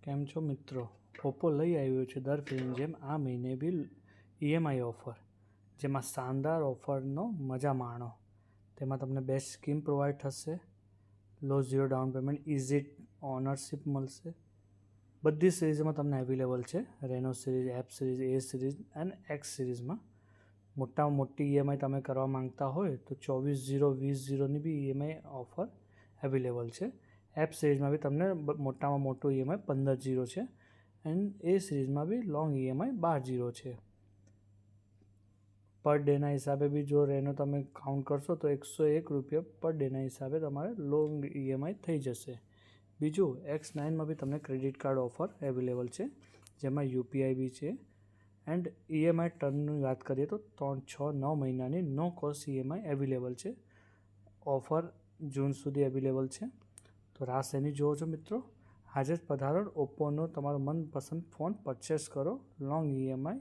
કેમ છો મિત્રો? ઓપ્પો લઈ આવ્યો છે દર ફિલ્મની જેમ આ મહિને બી ઈએમઆઈ ઓફર, જેમાં શાનદાર ઓફરનો મજા માણો. તેમાં તમને બેસ્ટ સ્કીમ પ્રોવાઈડ થશે, low zero down payment, easy ownership મળશે. બધી સિરીઝમાં તમને અવેલેબલ છે. Reno series, F series, A series અને એક્સ સિરીઝમાં. મોટામાં મોટી ઈએમઆઈ તમે કરવા માંગતા હોય તો 24/0/20ની બી ઈએમઆઈ ઓફર અવેલેબલ છે. એપ સિરીઝમાં બી તમને મોટામાં મોટું ઈએમઆઈ 15/0 છે એન્ડ એ સિરીઝમાં બી લોંગ ઈએમઆઈ 12/0 છે. પર ડેના હિસાબે બી જો રેનો તમે કાઉન્ટ કરશો તો ₹101 પર ડેના હિસાબે તમારે લોંગ ઈએમઆઈ થઈ જશે. બીજું X9માં બી તમને ક્રેડિટ કાર્ડ ઓફર અવેલેબલ છે, જેમાં યુપીઆઈ બી છે. એન્ડ ઈએમઆઈ ટર્મની વાત કરીએ તો 3, 6, 9 મહિનાની નો કોસ્ટ ઈએમઆઈ અવેલેબલ છે. ઓફર જૂન સુધી અવેલેબલ છે. તો રાહ શેની જુઓ છો મિત્રો? આજે જ પધારો, ઓપ્પોનો તમારો મનપસંદ ફોન પરચેસ કરો લોંગ ઈએમઆઈ